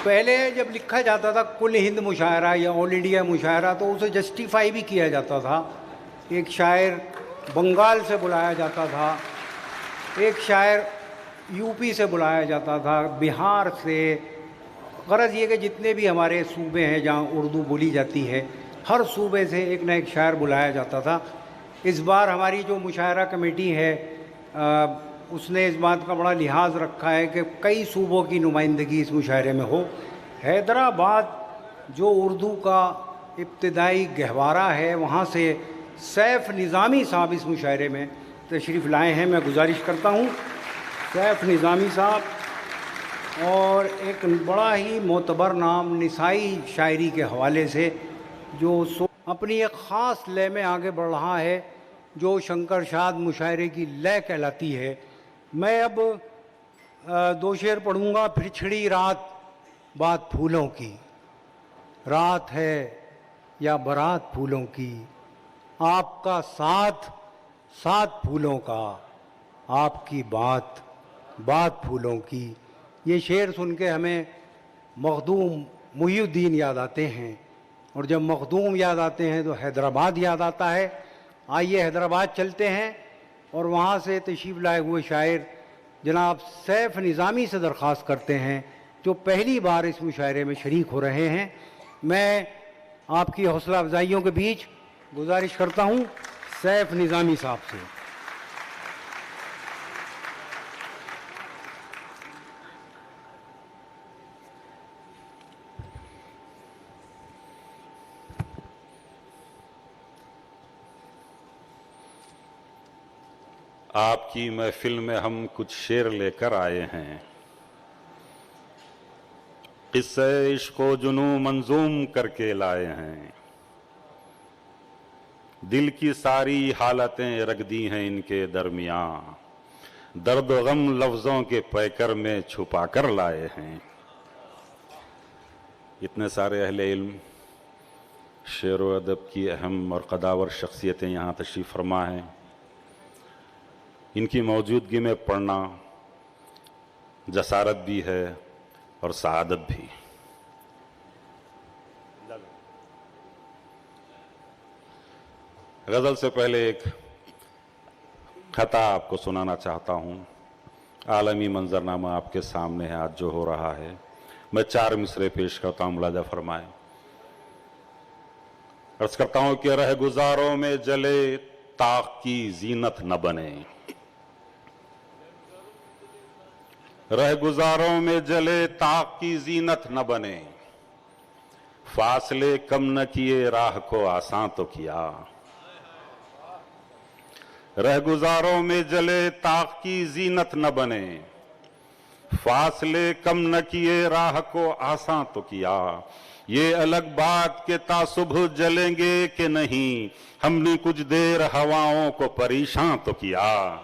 پہلے جب لکھا جاتا تھا کل ہند مشاعرہ یا آل انڈیا مشاعرہ تو اسے جسٹیفائی بھی کیا جاتا تھا. ایک شاعر بنگال سے بلایا جاتا تھا, ایک شاعر یو پی سے بلایا جاتا تھا, بہار سے. غرض یہ کہ جتنے بھی ہمارے صوبے ہیں جہاں اردو بولی جاتی ہے, ہر صوبے سے ایک نہ ایک شاعر بلایا جاتا تھا. اس بار ہماری جو مشاعرہ کمیٹی ہے اس نے اس بات کا بڑا لحاظ رکھا ہے کہ کئی صوبوں کی نمائندگی اس مشاعرے میں ہو. حیدرآباد جو اردو کا ابتدائی گہوارہ ہے, وہاں سے سیف نظامی صاحب اس مشاعرے میں تشریف لائے ہیں. میں گزارش کرتا ہوں سیف نظامی صاحب, اور ایک بڑا ہی معتبر نام نسائی شاعری کے حوالے سے جو اپنی ایک خاص لے میں آگے بڑھ رہا ہے جو شنکر شاد مشاعرے کی لے کہلاتی ہے. میں اب دو شعر پڑھوں گا. پھر چھڑی رات بات پھولوں کی, رات ہے یا برات پھولوں کی, آپ کا ساتھ ساتھ پھولوں کا, آپ کی بات بات پھولوں کی. یہ شعر سن کے ہمیں مخدوم محی الدین یاد آتے ہیں, اور جب مخدوم یاد آتے ہیں تو حیدرآباد یاد آتا ہے. آئیے حیدرآباد چلتے ہیں اور وہاں سے تشریف لائے ہوئے شاعر جناب سیف نظامی سے درخواست کرتے ہیں جو پہلی بار اس مشاعرے میں شریک ہو رہے ہیں. میں آپ کی حوصلہ افزائیوں کے بیچ گزارش کرتا ہوں سیف نظامی صاحب سے. آپ کی محفل میں ہم کچھ شعر لے کر آئے ہیں. قصہ عشق و جنوں منظوم کر کے لائے ہیں. دل کی ساری حالتیں رکھ دی ہیں ان کے درمیان, درد و غم لفظوں کے پیکر میں چھپا کر لائے ہیں. اتنے سارے اہل علم, شعر و ادب کی اہم اور قداور شخصیتیں یہاں تشریف فرما ہیں. ان کی موجودگی میں پڑھنا جسارت بھی ہے اور سعادت بھی. غزل سے پہلے ایک خطا آپ کو سنانا چاہتا ہوں. عالمی منظرنامہ آپ کے سامنے ہے آج جو ہو رہا ہے. میں 4 مصرے پیش کرتا ہوں, ملاحظہ فرمائیں. عرض کرتا ہوں کہ رہ گزاروں میں جلے طاق کی زینت نہ بنے, رہ گزاروں میں جلے طاق کی زینت نہ بنے, فاصلے کم نہ کیے راہ کو آسان تو کیا. رہ گزاروں میں جلے طاق کی زینت نہ بنے, فاصلے کم نہ کیے راہ کو آسان تو کیا. یہ الگ بات کہ تا صبح جلیں گے کہ نہیں, ہم نے کچھ دیر ہواؤں کو پریشان تو کیا.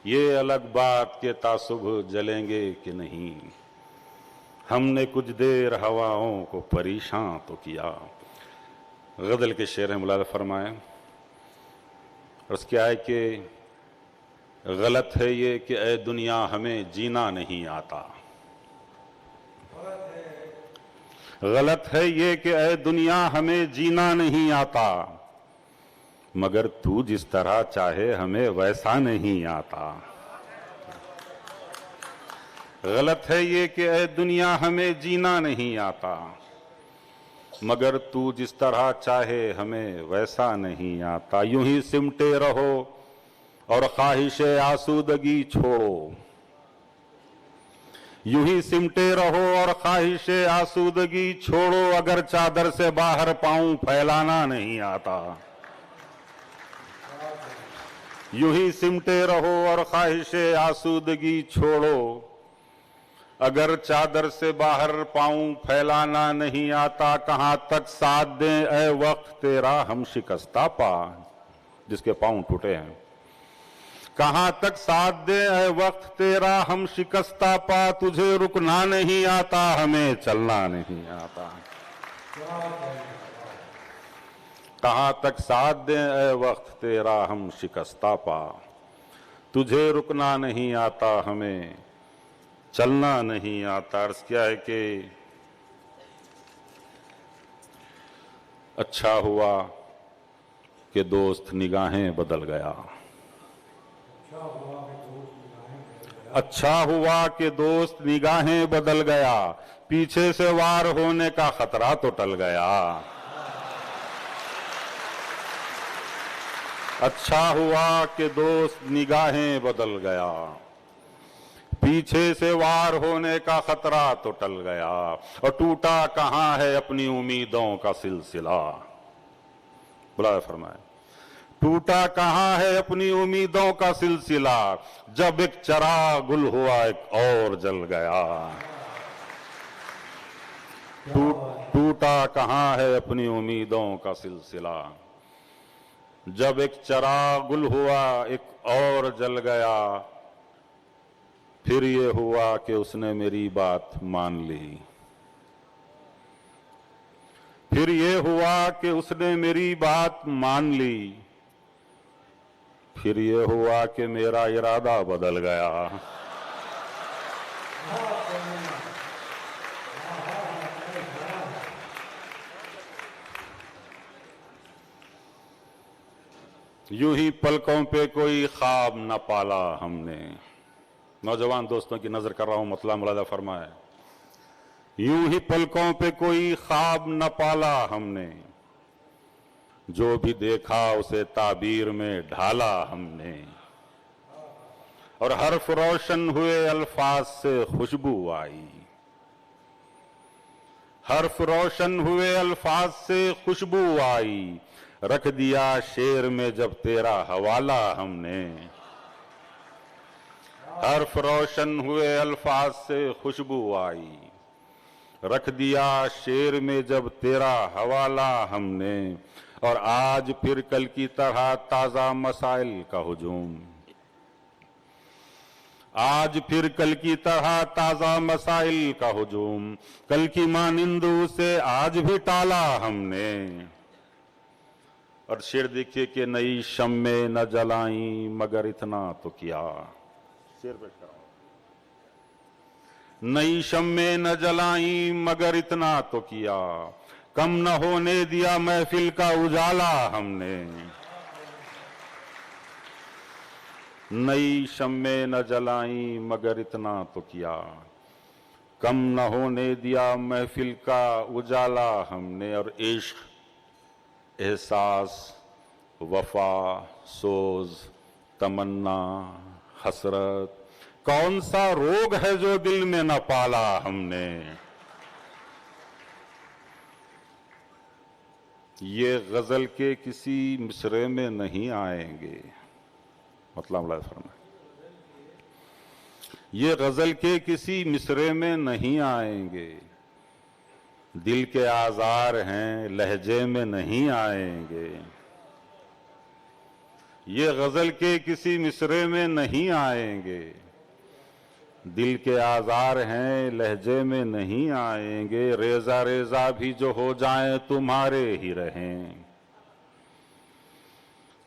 یہ الگ بات کہ تا صبح جلیں گے کہ نہیں, ہم نے کچھ دیر ہواؤں کو پریشان تو کیا. غزل کے شعر ہیں, ملاحظہ فرمائیں. عرض کیا ہے کہ غلط ہے یہ کہ اے دنیا ہمیں جینا نہیں آتا, غلط ہے یہ کہ اے دنیا ہمیں جینا نہیں آتا, مگر تو جس طرح چاہے ہمیں ویسا نہیں آتا. غلط ہے یہ کہ اے دنیا ہمیں جینا نہیں آتا, مگر تو جس طرح چاہے ہمیں ویسا نہیں آتا. یوں ہی سمٹے رہو اور خواہش آسودگی چھوڑو, یوں ہی سمٹے رہو اور خواہش آسودگی چھوڑو, اگر چادر سے باہر پاؤں پھیلانا نہیں آتا. یوں ہی سمٹے رہو اور خواہش آسودگی چھوڑو, اگر چادر سے باہر پاؤں پھیلانا نہیں آتا. کہاں تک ساتھ دیں اے وقت تیرا ہم شکستہ پا, جس کے پاؤں ٹوٹے ہیں. کہاں تک ساتھ دیں اے وقت تیرا ہم شکستہ پا, تجھے رکنا نہیں آتا ہمیں چلنا نہیں آتا. کہاں تک ساتھ دیں اے وقت تیرا ہم شکستہ پا, تجھے رکنا نہیں آتا ہمیں چلنا نہیں آتا. عرض کیا ہے کہ اچھا ہوا کہ دوست نگاہیں بدل گیا. اچھا ہوا کہ دوست نگاہیں بدل گیا, پیچھے سے وار ہونے کا خطرہ تو ٹل گیا. اچھا ہوا کہ دوست نگاہیں بدل گیا, پیچھے سے وار ہونے کا خطرہ تو ٹل گیا. اور ٹوٹا کہاں ہے اپنی امیدوں کا سلسلہ, بلا فرمائے ٹوٹا کہاں ہے اپنی امیدوں کا سلسلہ, جب ایک چراغ گل ہوا ایک اور جل گیا. ٹوٹا کہاں ہے اپنی امیدوں کا سلسلہ, جب ایک چراغ گل ہوا ایک اور جل گیا. پھر یہ ہوا کہ اس نے میری بات مان لی, پھر یہ ہوا کہ اس نے میری بات مان لی, پھر یہ ہوا کہ میرا ارادہ بدل گیا. یوں ہی پلکوں پہ کوئی خواب نہ پالا ہم نے. نوجوان دوستوں کی نظر کر رہا ہوں, مطلع ملاحظہ فرمائے. یوں ہی پلکوں پہ کوئی خواب نہ پالا ہم نے, جو بھی دیکھا اسے تعبیر میں ڈھالا ہم نے. اور حرف روشن ہوئے الفاظ سے خوشبو آئی, حرف روشن ہوئے الفاظ سے خوشبو آئی. رکھ دیا شعر میں جب تیرا حوالہ ہم نے, حرف روشن ہوئے الفاظ سے خوشبو آئی. رکھ دیا شعر میں جب تیرا حوالہ ہم نے. اور آج پھر کل کی طرح تازہ مسائل کا ہجوم, آج پھر کل کی طرح تازہ مسائل کا ہجوم. کل کی مانند اسے آج بھی ٹالا ہم نے. اور شعر دیکھیے کہ نئی شمیں نہ جلائیں مگر اتنا تو کیا, شعر پیش کر رہا ہوں. نئی شمیں نہ جلائیں مگر اتنا تو کیا, کم نہ ہونے دیا محفل کا اجالا ہم نے. نئی شمیں نہ جلائیں مگر اتنا تو کیا, کم نہ ہونے دیا محفل کا اجالا ہم نے. اور عشق, احساس, وفا, سوز, تمنا, حسرت, کون سا روگ ہے جو دل میں نہ پالا ہم نے. یہ غزل کے کسی مصرعے میں نہیں آئیں گے, مطلب ملاحظہ فرمائیں, یہ غزل کے کسی مصرعے میں نہیں آئیں گے. دل کے آزار ہیں لہجے میں نہیں آئیں گے. یہ غزل کے کسی مصرعے میں نہیں آئیں گے. دل کے آزار ہیں لہجے میں نہیں آئیں گے. ریزہ ریزہ بھی جو ہو جائیں تمہارے ہی رہیں,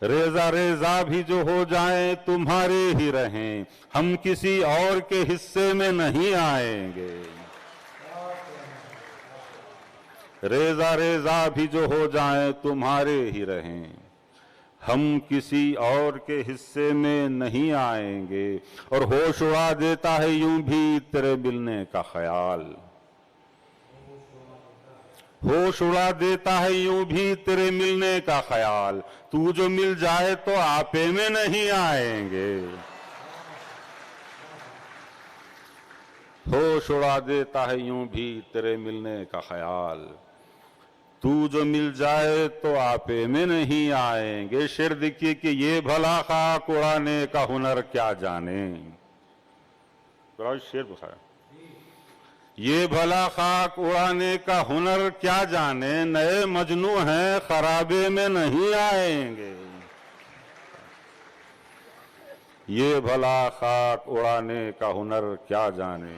ریزہ ریزہ بھی جو ہو جائیں تمہارے ہی رہیں. ہم کسی اور کے حصے میں نہیں آئیں گے. ریزہ ریزہ بھی جو ہو جائیں تمہارے ہی رہیں, ہم کسی اور کے حصے میں نہیں آئیں گے. اور ہوش اڑا دیتا ہے یوں بھی تیرے ملنے کا خیال, ہوش اڑا دیتا ہے یوں بھی تیرے ملنے کا خیال. تو جو مل جائے تو آپے میں نہیں آئیں گے. ہوش اڑا دیتا ہے یوں بھی تیرے ملنے کا خیال. تو جو مل جائے تو آپے میں نہیں آئیں گے. شعر دیکھیے کہ یہ بھلا خاک اڑانے کا ہنر کیا جانے, شعر بخایا, یہ بھلا خاک اڑانے کا ہنر کیا جانے. نئے مجنو ہیں خرابے میں نہیں آئیں گے. یہ بھلا خاک اڑانے کا ہنر کیا جانے.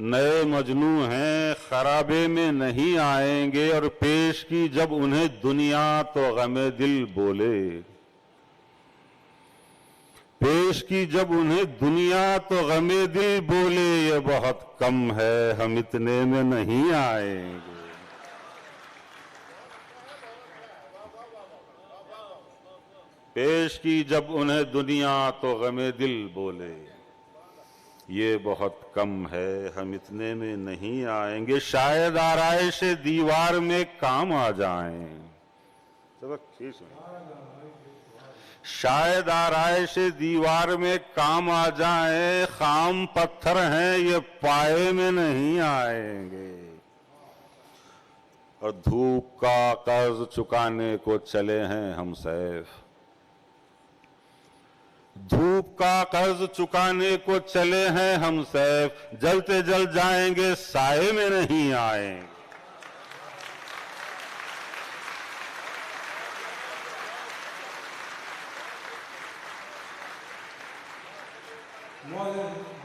نئے مجنو ہیں خرابے میں نہیں آئیں گے. اور پیش کی جب انہیں دنیا تو غم دل بولے, پیش پیش کی جب انہیں دنیا تو غم دل بولے یہ بہت کم ہے ہم اتنے میں نہیں آئیں گے. پیش کی جب انہیں دنیا تو غم دل بولے یہ بہت کم ہے ہم اتنے میں نہیں آئیں گے. شاید آرائش دیوار میں کام آ جائیں. شاید آرائش دیوار میں کام آ جائیں. خام پتھر ہیں یہ پائے میں نہیں آئیں گے. اور دھوپ کا قرض چکانے کو چلے ہیں ہم سیف. دھوپ کا قرض چکانے کو چلے ہیں ہم سیف. جلتے جل جائیں گے سائے میں نہیں آئیں گے.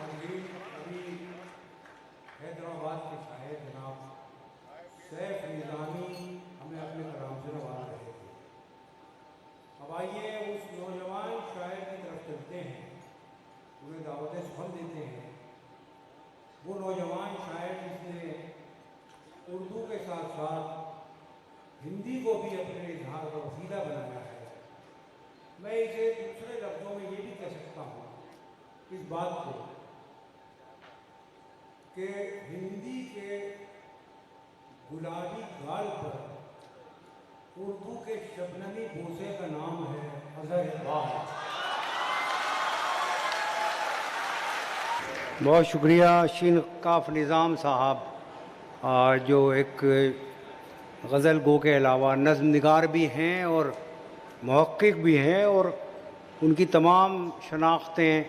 ابھی حیدرآباد کے شاعر جناب سیف نظامی ہمیں اپنے کلام سے نواز رہے تھے. اب آئیے اس نوجوان شاعر کی طرف چلتے ہیں, انہیں دعوت سخن دیتے ہیں. وہ نوجوان شاعر جس نے اردو کے ساتھ ساتھ ہندی کو بھی اپنے اظہار کا وسیلہ بنایا ہے. میں اسے دوسرے لفظوں میں یہ بھی کہہ سکتا ہوں اس بات کو کہ ہندی کے گلابی گال پر اردو کے شبنمی بوسے کا نام ہے اظہر اقبال. بہت شکریہ شین کاف نظام صاحب جو ایک غزل گو کے علاوہ نظم نگار بھی ہیں اور محقق بھی ہیں, اور ان کی تمام شناختیں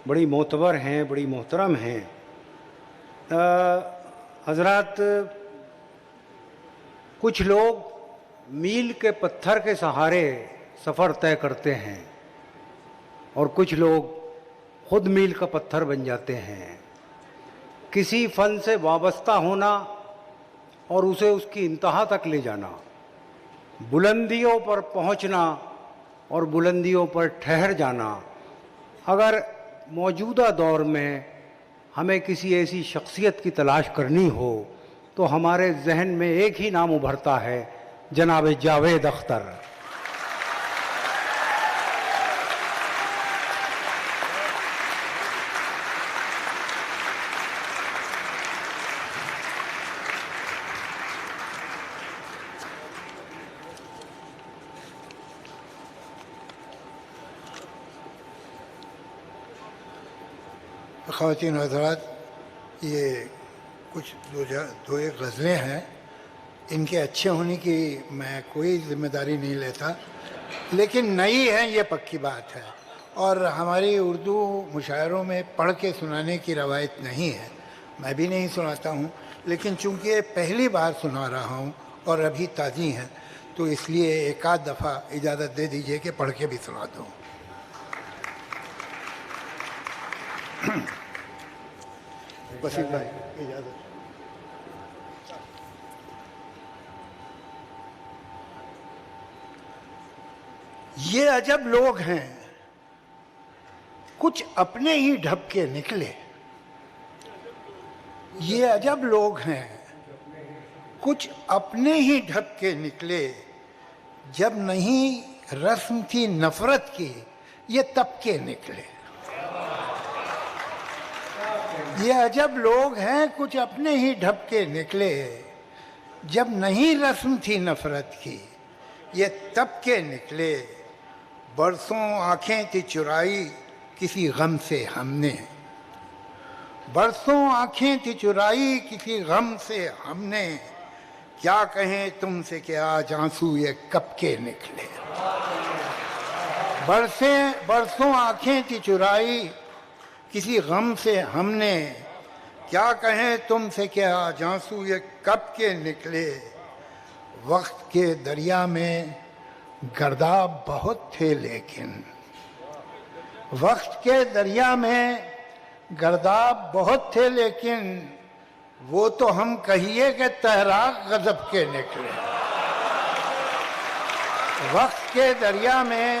بڑی معتبر ہیں, بڑی محترم ہیں. حضرات, کچھ لوگ میل کے پتھر کے سہارے سفر طے کرتے ہیں اور کچھ لوگ خود میل کا پتھر بن جاتے ہیں. کسی فن سے وابستہ ہونا اور اسے اس کی انتہا تک لے جانا, بلندیوں پر پہنچنا اور بلندیوں پر ٹھہر جانا. اگر موجودہ دور میں ہمیں کسی ایسی شخصیت کی تلاش کرنی ہو تو ہمارے ذہن میں ایک ہی نام ابھرتا ہے, جناب جاوید اختر. خواتین و حضرات, یہ کچھ دو ایک غزلیں ہیں. ان کے اچھے ہونے کی میں کوئی ذمہ داری نہیں لیتا, لیکن نئی ہیں یہ پکی بات ہے. اور ہماری اردو مشاعروں میں پڑھ کے سنانے کی روایت نہیں ہے, میں بھی نہیں سناتا ہوں, لیکن چونکہ پہلی بار سنا رہا ہوں اور ابھی تازی ہیں تو اس لیے ایک آدھ دفعہ اجازت دے دیجئے کہ پڑھ کے بھی سنا دوں. وسیم بھائی اجازت. یہ عجب لوگ ہیں کچھ اپنے ہی ڈھب کے نکلے. یہ عجب لوگ ہیں کچھ اپنے ہی ڈھب کے نکلے. جب نہیں رسم تھی نفرت کی یہ تب کے نکلے. یہ عجب لوگ ہیں کچھ اپنے ہی ڈھب کے نکلے. جب نہیں رسم تھی نفرت کی یہ تب کے نکلے. برسوں آنکھیں تھی چرائی کسی غم سے ہم نے. برسوں آنکھیں تھی چرائی کسی غم سے ہم نے. کیا کہیں تم سے کہ آج آنسو یہ کب کے نکلے. برسوں آنکھیں تھی چرائی کسی غم سے ہم نے. کیا کہیں تم سے کہ آج آنسو یہ کب کے نکلے. وقت کے دریا میں گرداب بہت تھے لیکن. وقت کے دریا میں گرداب بہت تھے لیکن وہ تو ہم کہیے کہ تحراک غضب کے نکلے. وقت کے دریا میں